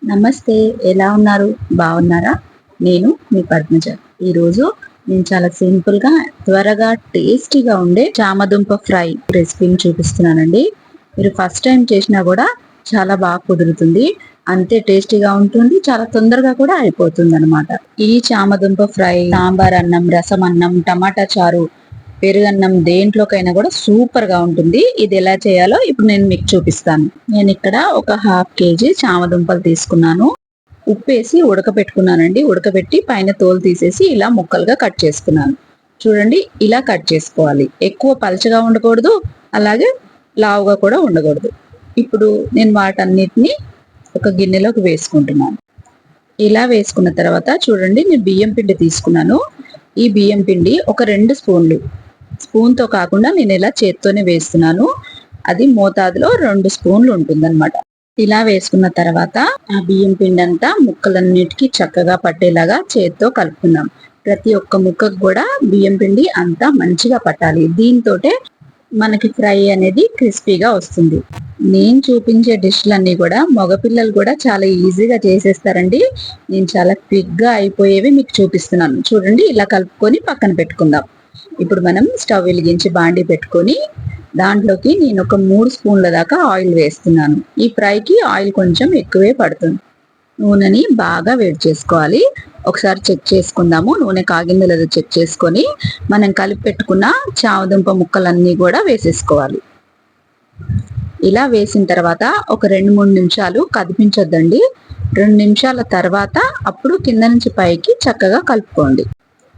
నమస్తే. ఎలా ఉన్నారు? బాగున్నారా? నేను మీ పద్మజ. ఈరోజు నేను చాలా సింపుల్‌గా, త్వరగా, టేస్టీగా ఉండే చామదుంప ఫ్రై రెసిపీని చూపిస్తున్నానండి. మీరు ఫస్ట్ టైం చేసినా గూడా చాలా బాగా కుదురుతుంది. అంతే టేస్టీగా ఉంటుంది. చాలా తొందరగా కూడా అయిపోతుందనమాట. ఈ చామదుంప ఫ్రై సాంబార్ అన్నం, రసం అన్నం, టమాటా చారు, పెరుగన్నం దేంట్లోకైనా కూడా సూపర్‌గా ఉంటుంది. ఇది ఎలా చేయాలో ఇప్పుడు నేను మీకు చూపిస్తాను. నేనిక్కడ ఒక హాఫ్ కేజీ చామదుంపలు తీసుకున్నాను. ఉప్పేసి ఉడకబెట్టుకున్నానండి. ఉడకబెట్టి పైన తోలు తీసేసి ఇలా ముక్కలుగా కట్ చేసుకున్నాను. చూడండి ఇలా కట్ చేసుకోవాలి. ఎక్కువ పలచగా ఉండకూడదు. అలాగే లావుగా కూడా ఉండకూడదు. ఇప్పుడు నేను వాటన్నిటిని ఒక గిన్నెలోకి వేసుకుంటున్నాను. ఇలా వేసుకున్న తర్వాత చూడండి నేను బియ్యం పిండి తీసుకున్నాను. ఈ బియ్యం పిండి ఒక 2 స్పూన్లు, స్పూన్‌తో కాకుండా నేను ఇలా చేత్తోనే వేస్తున్నాను. అది మోతాదులో 2 స్పూన్లు ఉంటుందన్నమాట. ఇలా వేసుకున్న తర్వాత ఆ బియ్యం పిండి అంతా ముక్కలన్నిటికీ చక్కగా పట్టేలాగా చేత్తో కలుపుకుందాం. ప్రతి ఒక్క ముక్కకు కూడా బియ్యం పిండి అంతా మంచిగా పట్టాలి. దీంతోటే మనకి ఫ్రై అనేది క్రిస్పీగా వస్తుంది. నేను చూపించే డిష్‌లన్నీ కూడా మగపిల్లలు కూడా చాలా ఈజీగా చేసేస్తారండి. నేను చాలా క్విక్‌గా అయిపోయేవి మీకు చూపిస్తున్నాను. చూడండి ఇలా కలుపుకొని పక్కన పెట్టుకుందాం. ఇప్పుడు మనం స్టవ్ వెలిగించి బాండీ పెట్టుకొని దాంట్లోకి నేను ఒక 3 స్పూన్ల దాకా ఆయిల్ వేస్తున్నాను. ఈ ఫ్రైకి ఆయిల్ కొంచెం ఎక్కువే పడుతుంది. నూనెని బాగా వేడి చేసుకోవాలి. ఒకసారి చెక్ చేసుకుందాము. నూనె కాగిందో లేదో చెక్ చేసుకొని మనం కలిపి పెట్టుకున్న చామదుంప ముక్కలన్నీ కూడా వేసేసుకోవాలి. ఇలా వేసిన తర్వాత ఒక 2-3 నిమిషాలు కదిపించొద్దండి. 2 నిమిషాల తర్వాత అప్పుడు కింద నుంచి పైకి చక్కగా కలుపుకోండి.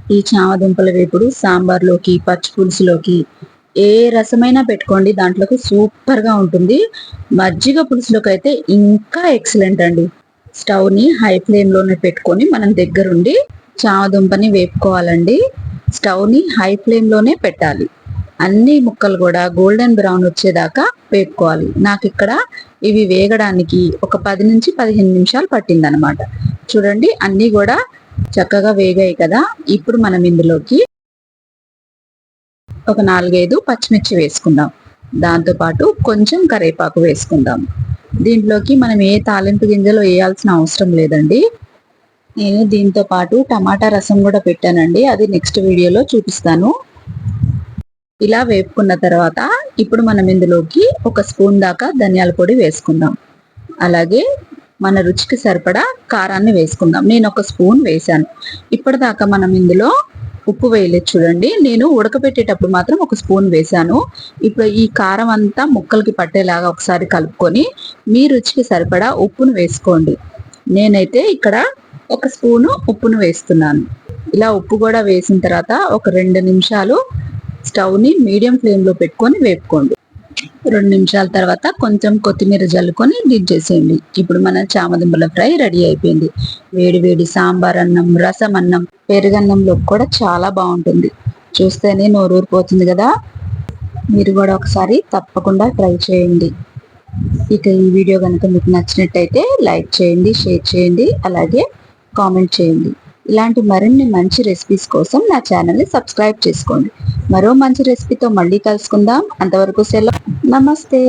ఈ చామదుంపల వేపుడు సాంబార్లోకి, పచ్చి పులుసులోకి, ఏ రసమైనా పెట్టుకోండి దాంట్లోకి సూపర్‌గా ఉంటుంది. మజ్జిగ పులుసులోకి అయితే ఇంకా ఎక్సలెంట్ అండి. స్టవ్‌ని హై ఫ్లేమ్‌లోనే పెట్టుకొని మనం దగ్గరుండి చామదుంపని వేపుకోవాలండి. స్టవ్‌ని హై ఫ్లేమ్‌లోనే పెట్టాలి. అన్ని ముక్కలు కూడా గోల్డెన్ బ్రౌన్ వచ్చేదాకా వేపుకోవాలి. నాకిక్కడ ఇవి వేగడానికి ఒక 10-15 నిమిషాలు పట్టిందనమాట. చూడండి అన్నీ కూడా చక్కగా వేగాయి కదా! ఇప్పుడు మనం ఇందులోకి ఒక 4-5 పచ్చిమిర్చి వేసుకుందాం. దాంతో పాటు కొంచెం కరివేపాకు వేసుకుందాం. దీంట్లోకి మనం ఏ తాలింపు గింజలు వేయాల్సిన అవసరం లేదండి. నేను దీంతో పాటు టమాటా రసం కూడా పెట్టానండి. అది నెక్స్ట్ వీడియోలో చూపిస్తాను. ఇలా వేపుకున్న తర్వాత ఇప్పుడు మనం ఇందులోకి ఒక స్పూన్ దాకా ధనియాల పొడి వేసుకుందాం. అలాగే మన రుచికి సరిపడా కారాన్ని వేసుకుందాం. నేను ఒక స్పూన్ వేశాను. ఇప్పటిదాకా మనం ఇందులో ఉప్పు వేయలేదు చూడండి. నేను ఉడకబెట్టేటప్పుడు మాత్రం ఒక స్పూన్ వేశాను. ఇప్పుడు ఈ కారం అంతా ముక్కలకి పట్టేలాగా ఒకసారి కలుపుకొని మీ రుచికి సరిపడా ఉప్పును వేసుకోండి. నేనైతే ఇక్కడ ఒక స్పూను ఉప్పును వేస్తున్నాను. ఇలా ఉప్పు కూడా వేసిన తర్వాత ఒక 2 నిమిషాలు స్టవ్‌ని మీడియం ఫ్లేమ్‌లో పెట్టుకొని వేపుకోండి. 2 నిమిషాల తర్వాత కొంచెం కొత్తిమీర జల్లుకొని దించేసేయండి. ఇప్పుడు మన చామదుంపల ఫ్రై రెడీ అయిపోయింది. వేడి వేడి సాంబార్ అన్నం, రసం అన్నం, పెరుగన్నంలో కూడా చాలా బాగుంటుంది. చూస్తేనే నోరూరిపోతుంది కదా! మీరు కూడా ఒకసారి తప్పకుండా ట్రై చేయండి. ఇక ఈ వీడియో కనుక మీకు నచ్చినట్టయితే లైక్ చేయండి, షేర్ చేయండి, అలాగే కామెంట్ చేయండి. ఇలాంటి మరిన్ని మంచి రెసిపీస్ కోసం నా ఛానల్ని సబ్స్క్రైబ్ చేసుకోండి. మరో మంచి రెసిపీతో మళ్ళీ కలుసుకుందాం. అంతవరకు సెలవు. నమస్తే.